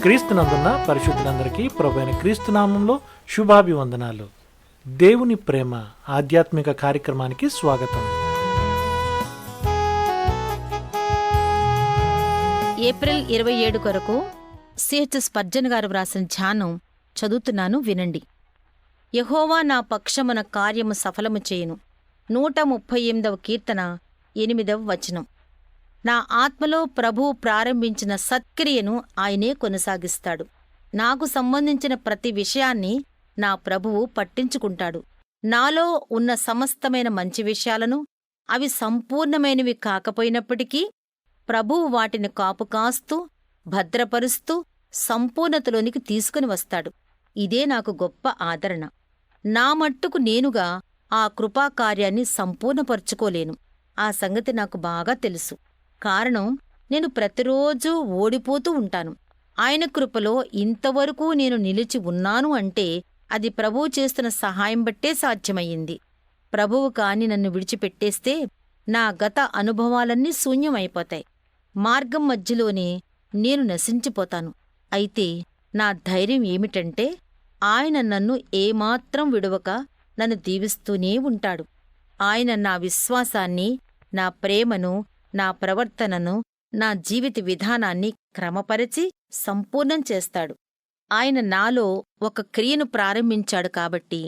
క్రీస్తునందున్న పరిశుద్ధులందరికీ ప్రభువైన క్రీస్తునామంలో శుభాభివందనాలు. దేవుని ప్రేమ ఆధ్యాత్మిక కార్యక్రమానికి స్వాగతం. ఏప్రిల్ 27 కొరకు సిహెచ్ స్పర్జన్ గారు వ్రాసిన ధ్యానం చదువుతున్నాను, వినండి. యెహోవా నా పక్షమున కార్యము సఫలము చేయును. 138వ కీర్తన 8వ వచనం. నా ఆత్మలో ప్రభువు ప్రారంభించిన సత్క్రియను ఆయనే కొనసాగిస్తాడు. నాకు సంబంధించిన ప్రతి విషయాన్ని నా ప్రభువు పట్టించుకుంటాడు. నాలో ఉన్న సమస్తమైన మంచి విషయాలను, అవి సంపూర్ణమైనవి కాకపోయినప్పటికీ ప్రభువు వాటిని కాపు కాస్తూ భద్రపరుస్తూ సంపూర్ణతలోనికి తీసుకుని వస్తాడు. ఇదే నాకు గొప్ప ఆదరణ. నా మట్టుకు నేనుగా ఆ కృపాకార్యాన్ని సంపూర్ణపరుచుకోలేను. ఆ సంగతి నాకు బాగా తెలుసు. కారణం, నేను ప్రతిరోజూ ఓడిపోతూ ఉంటాను. ఆయన కృపలో ఇంతవరకు నేను నిలిచి ఉన్నాను అంటే అది ప్రభువు చేస్తున్న సహాయం బట్టే సాధ్యమయ్యింది. ప్రభువు కాని నన్ను విడిచిపెట్టేస్తే నా గత అనుభవాలన్నీ శూన్యమైపోతాయి. మార్గం మధ్యలోనే నేను నశించిపోతాను. అయితే నా ధైర్యం ఏమిటంటే, ఆయన నన్ను ఏమాత్రం విడువక నన్ను దీవిస్తూనే ఉంటాడు. ఆయన నా విశ్వాసాన్ని, నా ప్రేమను, నా ప్రవర్తనను, నా జీవిత విధానాన్ని క్రమపరిచి సంపూర్ణం చేస్తాడు. ఆయన నాలో ఒక క్రియను ప్రారంభించాడు కాబట్టి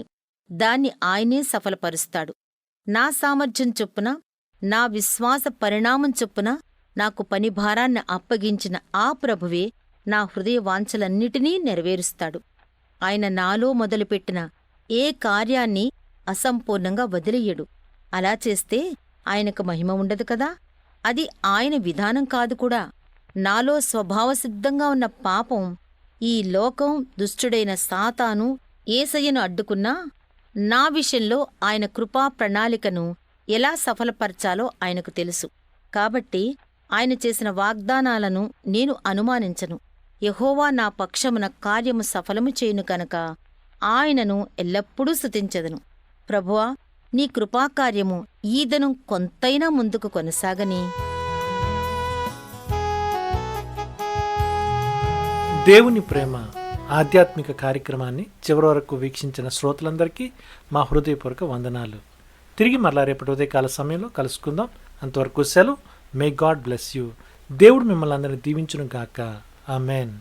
దాన్ని ఆయనే సఫలపరుస్తాడు. నా సామర్థ్యం చొప్పున, నా విశ్వాస పరిణామం చొప్పున నాకు పనిభారాన్ని అప్పగించిన ఆ ప్రభువే నా హృదయ వాంఛలన్నిటినీ నెరవేరుస్తాడు. ఆయన నాలో మొదలుపెట్టిన ఏ కార్యాన్ని అసంపూర్ణంగా వదిలేయడు. అలా చేస్తే ఆయనకు మహిమ ఉండదు కదా. అది ఆయన విధానం కాదు కూడా. నాలో స్వభావసిద్ధంగా ఉన్న పాపం, ఈ లోకం, దుష్టుడైన సాతాను యేసయ్యను అడ్డుకున్నా నా విషయంలో ఆయన కృపా ప్రణాళికను ఎలా సఫలపరచాలో ఆయనకు తెలుసు. కాబట్టి ఆయన చేసిన వాగ్దానాలను నేను అనుమానించను. యెహోవా నా పక్షమున కార్యము సఫలము చేయును కనుక ఆయనను ఎల్లప్పుడూ స్తుతించెదను. ప్రభువా, నీ కృపాకార్యము ఈ దినం కొంతైనా ముందుకు కొనసాగని. దేవుని ప్రేమ ఆధ్యాత్మిక కార్యక్రమాన్ని చివరి వరకు వీక్షించిన శ్రోతలందరికీ మా హృదయపూర్వక వందనాలు. తిరిగి మరలా రేపటి ఉదయకాల సమయంలో కలుసుకుందాం. అంతవరకు సెలవు. May God bless you. దేవుడు మిమ్మల్ని అందరినీ దీవించును గాక. ఆమెన్.